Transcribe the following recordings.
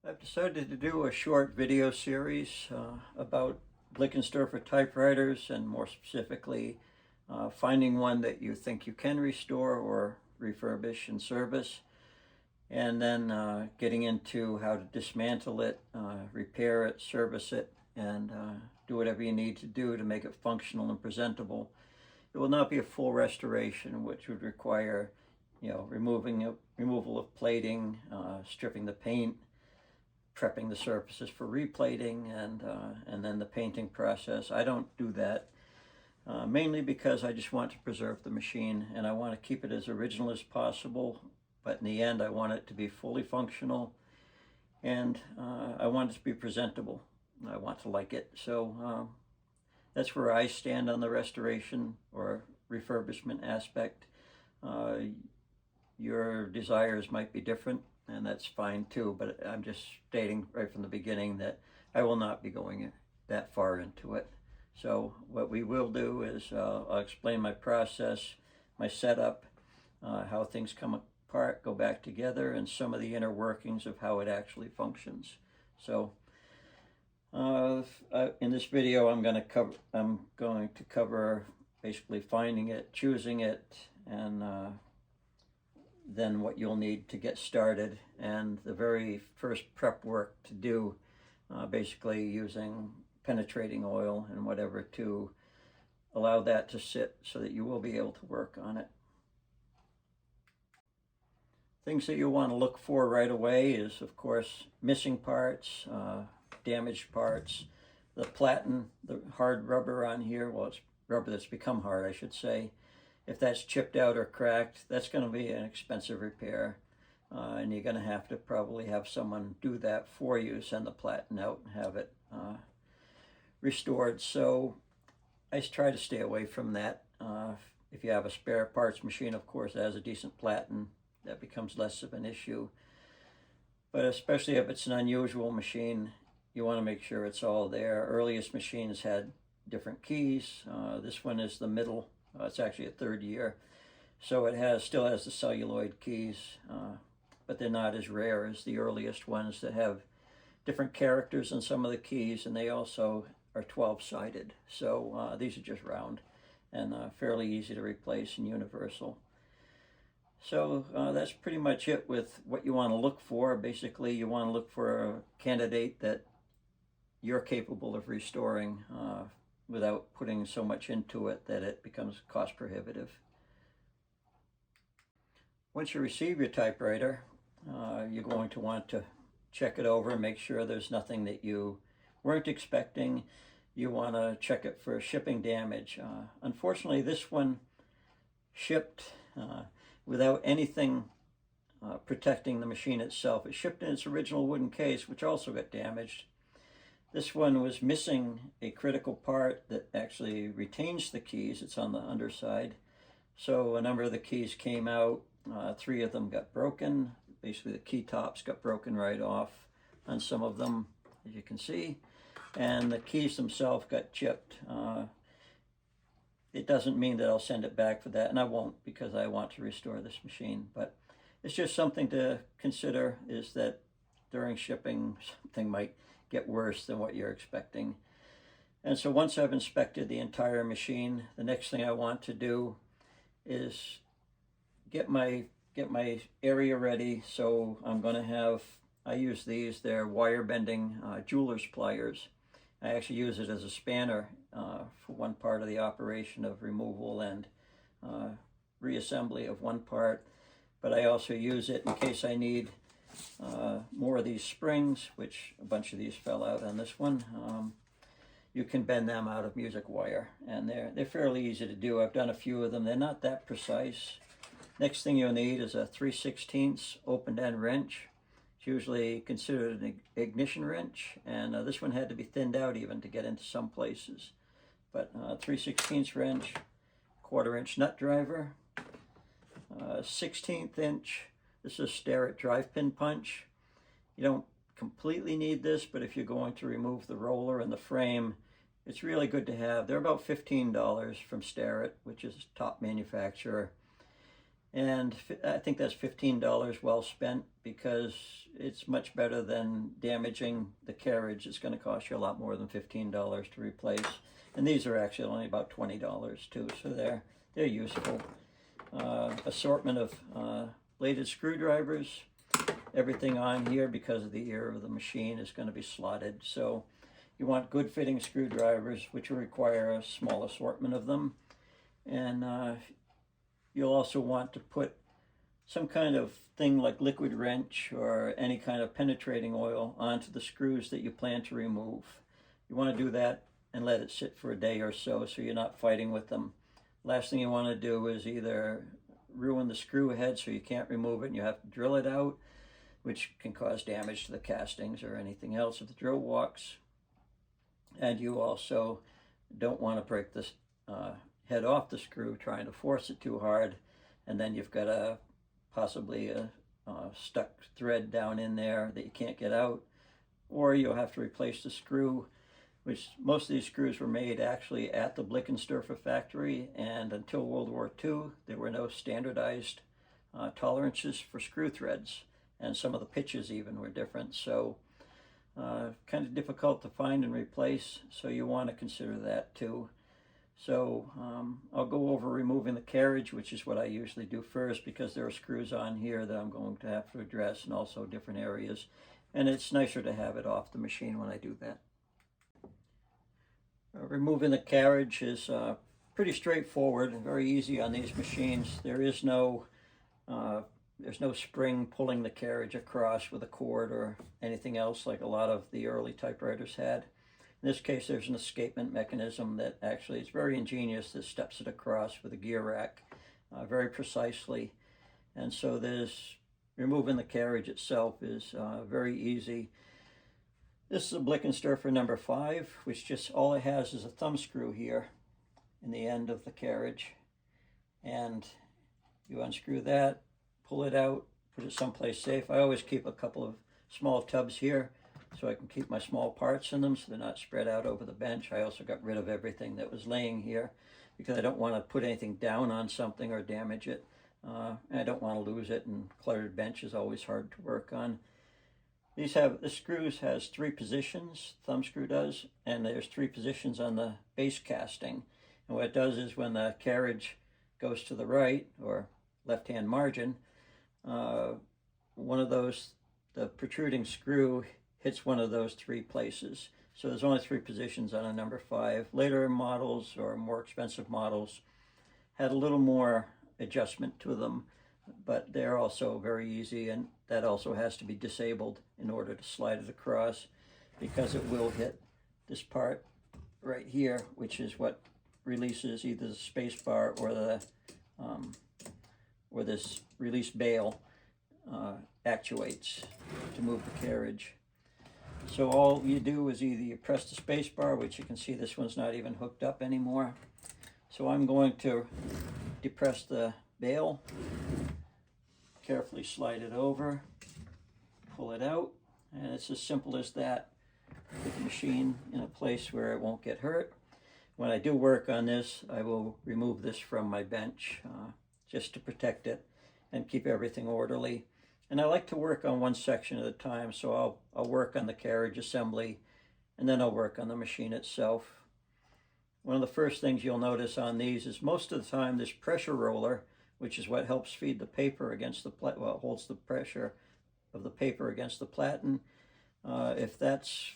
I've decided to do a short video series about Blickensderfer typewriters, and more specifically finding one that you think you can restore or refurbish and service, and then getting into how to dismantle it, repair it, service it, and do whatever you need to do to make it functional and presentable. It will not be a full restoration, which would require, removal of plating, stripping the paint, prepping the surfaces for replating, and then the painting process. I don't do that, mainly because I just want to preserve the machine and I want to keep it as original as possible, but in the end I want it to be fully functional, and I want it to be presentable. I want to like it. So that's where I stand on the restoration or refurbishment aspect. Your desires might be different, and that's fine too, but I'm just stating right from the beginning that I will not be going that far into it. So what we will do is I'll explain my process, my setup, how things come apart, go back together, and some of the inner workings of how it actually functions. So in this video I'm going to cover basically finding it, choosing it, and then what you'll need to get started, and the very first prep work to do, basically using penetrating oil and whatever to allow that to sit so that you will be able to work on it. Things that you'll want to look for right away is, of course, missing parts, damaged parts, the platen, the hard rubber on here. Well, it's rubber that's become hard, I should say. If that's chipped out or cracked, that's going to be an expensive repair, and you're going to have to probably have someone do that for you, send the platen out and have it restored. So I try to stay away from that. If you have a spare parts machine, of course, that has a decent platen, that becomes less of an issue. But especially if it's an unusual machine, you want to make sure it's all there. Earliest machines had different keys. This one is the middle. It's actually a third year, so it still has the celluloid keys, but they're not as rare as the earliest ones that have different characters in some of the keys, and they also are 12-sided. So these are just round and fairly easy to replace and universal. So that's pretty much it with what you want to look for. Basically, you want to look for a candidate that you're capable of restoring without putting so much into it that it becomes cost prohibitive. Once you receive your typewriter, you're going to want to check it over and make sure there's nothing that you weren't expecting. You want to check it for shipping damage. Unfortunately, this one shipped without anything protecting the machine itself. It shipped in its original wooden case, which also got damaged. This one was missing a critical part that actually retains the keys. It's on the underside. So a number of the keys came out. 3 of them got broken. Basically the key tops got broken right off on some of them, as you can see. And the keys themselves got chipped. It doesn't mean that I'll send it back for that, and I won't, because I want to restore this machine. But it's just something to consider, is that during shipping, something might get worse than what you're expecting. And so once I've inspected the entire machine, the next thing I want to do is get my area ready. So I'm going to have, I use these, they're wire bending jeweler's pliers. I actually use it as a spanner for one part of the operation of removal and reassembly of one part, but I also use it in case I need more of these springs, which a bunch of these fell out on this one. You can bend them out of music wire, and they're fairly easy to do. I've done a few of them. They're not that precise. Next thing you'll need is a 3/16 open end wrench. It's usually considered an ignition wrench, and this one had to be thinned out even to get into some places. But 3/16 wrench, 1/4 inch nut driver, 1/16 inch. This is a Starrett drive pin punch. You don't completely need this, but if you're going to remove the roller and the frame, it's really good to have. They're about $15 from Starrett, which is top manufacturer. And I think that's $15 well spent, because it's much better than damaging the carriage. It's going to cost you a lot more than $15 to replace. And these are actually only about $20 too, so they're useful. Assortment of bladed screwdrivers. Everything on here, because of the ear of the machine, is going to be slotted. So you want good fitting screwdrivers, which will require a small assortment of them. And you'll also want to put some kind of thing like liquid wrench or any kind of penetrating oil onto the screws that you plan to remove. You want to do that and let it sit for a day or so you're not fighting with them. Last thing you want to do is either ruin the screw head so you can't remove it and you have to drill it out, which can cause damage to the castings or anything else if the drill walks. And you also don't want to break this head off the screw trying to force it too hard, and then you've got possibly a stuck thread down in there that you can't get out, or you'll have to replace the screw, which most of these screws were made actually at the Blickensderfer factory, and until World War II there were no standardized tolerances for screw threads, and some of the pitches even were different, so kind of difficult to find and replace, so you want to consider that too. So I'll go over removing the carriage, which is what I usually do first, because there are screws on here that I'm going to have to address, and also different areas, and it's nicer to have it off the machine when I do that. Removing the carriage is pretty straightforward and very easy on these machines. There's no spring pulling the carriage across with a cord or anything else like a lot of the early typewriters had. In this case, there's an escapement mechanism that actually is very ingenious that steps it across with a gear rack very precisely. And so removing the carriage itself is very easy. This is a Blickensderfer No.5, which just all it has is a thumb screw here in the end of the carriage. And you unscrew that, pull it out, put it someplace safe. I always keep a couple of small tubs here so I can keep my small parts in them so they're not spread out over the bench. I also got rid of everything that was laying here because I don't want to put anything down on something or damage it. And I don't want to lose it, and cluttered bench is always hard to work on. The screws has 3 positions, thumb screw does, and there's 3 positions on the base casting. And what it does is when the carriage goes to the right, or left-hand margin, one of those, the protruding screw hits one of those 3 places. So there's only 3 positions on a No.5. Later models or more expensive models had a little more adjustment to them, but they're also very easy, and that also has to be disabled in order to slide it across, because it will hit this part right here, which is what releases either the space bar or this release bail actuates to move the carriage. So all you do is either you press the space bar, which you can see this one's not even hooked up anymore. So I'm going to depress the bail, carefully slide it over, pull it out, and it's as simple as that. Put the machine in a place where it won't get hurt. When I do work on this, I will remove this from my bench just to protect it and keep everything orderly. And I like to work on one section at a time, so I'll work on the carriage assembly, and then I'll work on the machine itself. One of the first things you'll notice on these is most of the time this pressure roller, which is what helps feed the paper against the holds the pressure of the paper against the platen. If that's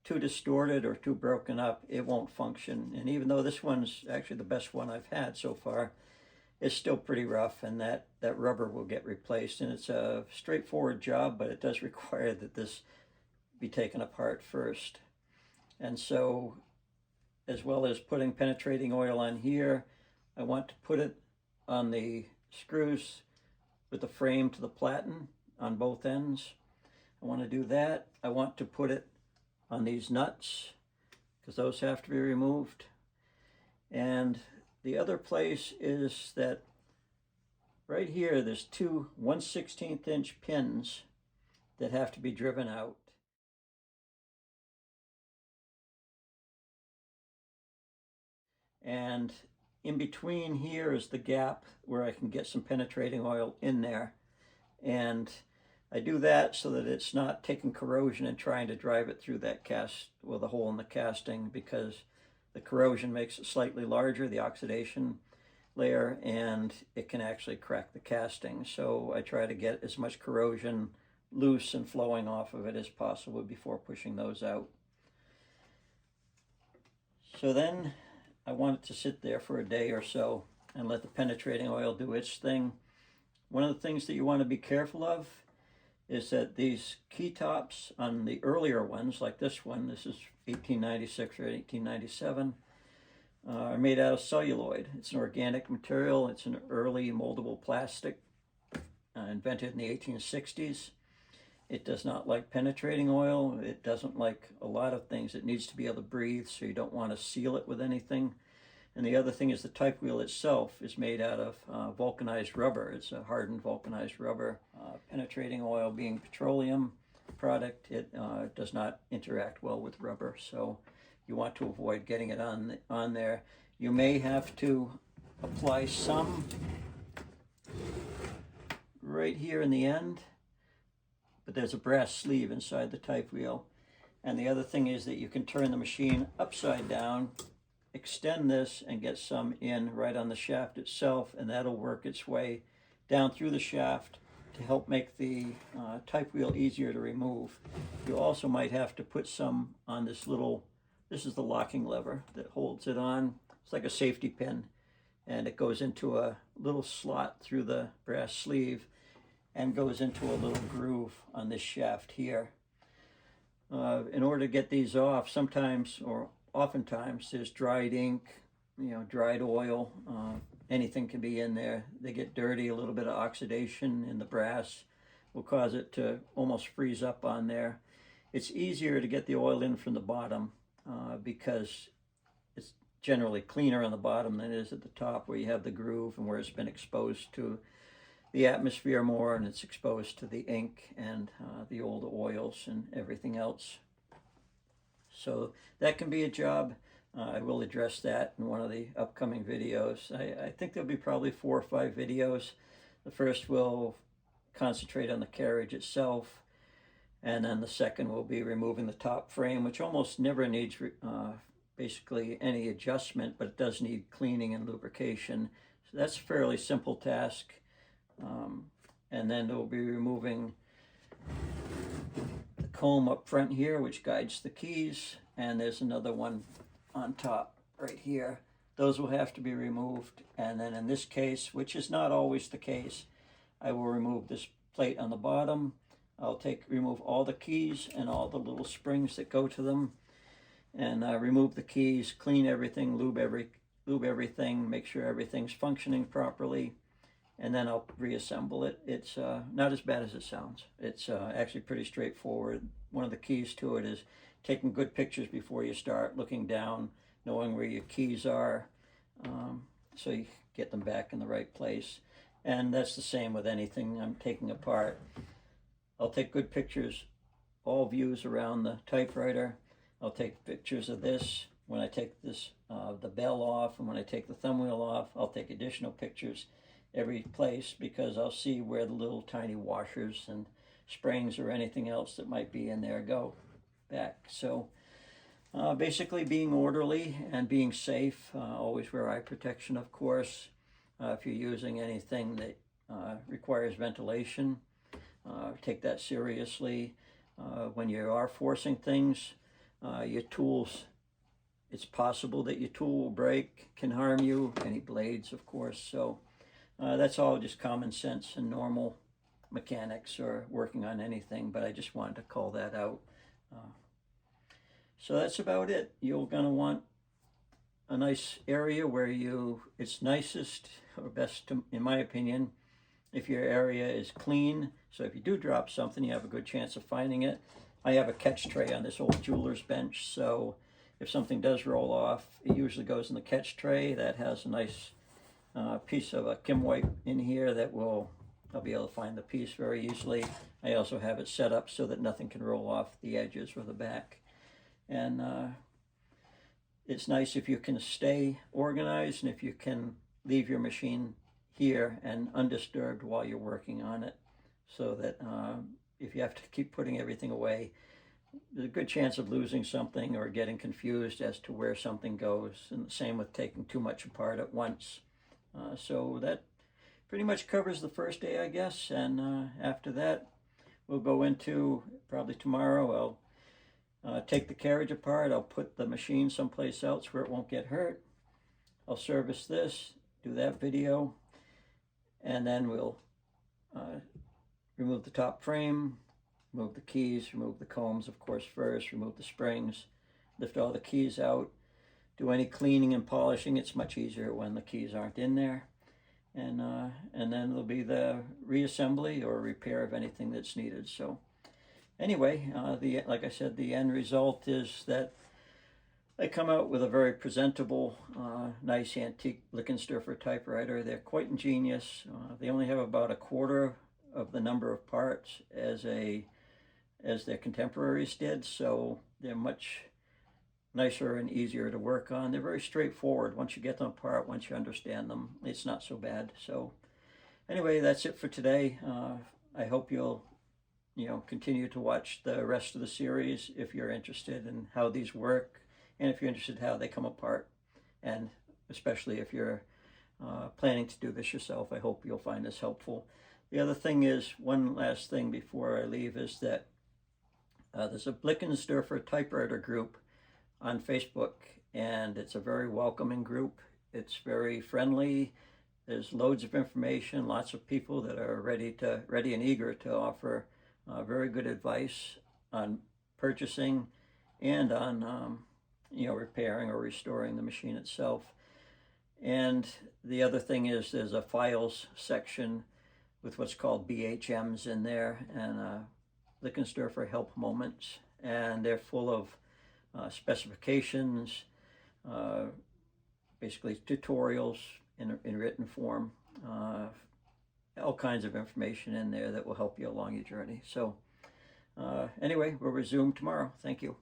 too distorted or too broken up, it won't function. And even though this one's actually the best one I've had so far, it's still pretty rough, and that rubber will get replaced. And it's a straightforward job, but it does require that this be taken apart first. And so, as well as putting penetrating oil on here, I want to put it on the screws with the frame to the platen on both ends. I want to do that. I want to put it on these nuts because those have to be removed. And the other place is that right here there's 2 1/16 inch pins that have to be driven out. And in between here is the gap where I can get some penetrating oil in there. And I do that so that it's not taking corrosion and trying to drive it through that cast, well, the hole in the casting, because the corrosion makes it slightly larger, the oxidation layer, and it can actually crack the casting. So I try to get as much corrosion loose and flowing off of it as possible before pushing those out. So then I want it to sit there for a day or so and let the penetrating oil do its thing. One of the things that you want to be careful of is that these key tops on the earlier ones, like this one, this is 1896 or 1897, are made out of celluloid. It's an organic material. It's an early moldable plastic invented in the 1860s. It does not like penetrating oil. It doesn't like a lot of things. It needs to be able to breathe, so you don't want to seal it with anything. And the other thing is the type wheel itself is made out of vulcanized rubber. It's a hardened vulcanized rubber. Penetrating oil being petroleum product, it does not interact well with rubber, so you want to avoid getting it on there. You may have to apply some right here in the end, but there's a brass sleeve inside the type wheel. And the other thing is that you can turn the machine upside down, extend this, and get some in right on the shaft itself, and that'll work its way down through the shaft to help make the type wheel easier to remove. You also might have to put some on this little, this is the locking lever that holds it on. It's like a safety pin, and it goes into a little slot through the brass sleeve and goes into a little groove on this shaft here. In order to get these off, sometimes or oftentimes there's dried ink, dried oil, anything can be in there. They get dirty. A little bit of oxidation in the brass will cause it to almost freeze up on there. It's easier to get the oil in from the bottom because it's generally cleaner on the bottom than it is at the top, where you have the groove and where it's been exposed to the atmosphere more, and it's exposed to the ink and the old oils and everything else. So that can be a job. I will address that in one of the upcoming videos. I think there'll be probably 4 or 5 videos. The first will concentrate on the carriage itself, and then the second will be removing the top frame, which almost never needs basically any adjustment, but it does need cleaning and lubrication. So that's a fairly simple task. And then we'll be removing the comb up front here, which guides the keys, and there's another one on top right here. Those will have to be removed. And then in this case, which is not always the case, I will remove this plate on the bottom. I'll remove all the keys and all the little springs that go to them, and remove the keys, clean everything, lube everything, make sure everything's functioning properly, and then I'll reassemble it. It's not as bad as it sounds. It's actually pretty straightforward. One of the keys to it is taking good pictures before you start, looking down, knowing where your keys are, so you get them back in the right place. And that's the same with anything I'm taking apart. I'll take good pictures, all views around the typewriter. I'll take pictures of this when I take this the bell off, and when I take the thumb wheel off. I'll take additional pictures every place, because I'll see where the little tiny washers and springs or anything else that might be in there go back. So basically being orderly and being safe. Always wear eye protection, of course. If you're using anything that requires ventilation, take that seriously. When you are forcing things, your tools, it's possible that your tool will break, can harm you, any blades, of course. So that's all just common sense and normal mechanics or working on anything, but I just wanted to call that out. So that's about it. You're going to want a nice area where it's nicest or best, in my opinion, if your area is clean. So if you do drop something, you have a good chance of finding it. I have a catch tray on this old jeweler's bench, so if something does roll off, it usually goes in the catch tray. That has a nice piece of a Kim wipe in here that I'll be able to find the piece very easily. I also have it set up so that nothing can roll off the edges or the back. And it's nice if you can stay organized and if you can leave your machine here and undisturbed while you're working on it, so that if you have to keep putting everything away, there's a good chance of losing something or getting confused as to where something goes. And the same with taking too much apart at once. So that pretty much covers the first day, I guess. And after that, we'll go into, probably tomorrow, I'll take the carriage apart. I'll put the machine someplace else where it won't get hurt. I'll service this, do that video, and then we'll remove the top frame, remove the keys, remove the combs, of course, first, remove the springs, lift all the keys out, do any cleaning and polishing. It's much easier when the keys aren't in there. And then there'll be the reassembly or repair of anything that's needed. So anyway, like I said, the end result is that they come out with a very presentable, nice antique Blickensderfer typewriter. They're quite ingenious. They only have about a quarter of the number of parts as their contemporaries did, so they're much nicer and easier to work on. They're very straightforward. Once you get them apart, once you understand them, it's not so bad. So anyway, that's it for today. I hope you'll continue to watch the rest of the series if you're interested in how these work, and if you're interested in how they come apart, and especially if you're planning to do this yourself. I hope you'll find this helpful. The other thing is, one last thing before I leave, is that there's a Blickensderfer Typewriter group on Facebook, and it's a very welcoming group. It's very friendly. There's loads of information, lots of people that are ready and eager to offer very good advice on purchasing and on repairing or restoring the machine itself. And the other thing is, there's a files section with what's called BHMs in there, and Blickensderfer help moments, and they're full of specifications, basically tutorials in written form, all kinds of information in there that will help you along your journey. So anyway, we'll resume tomorrow. Thank you.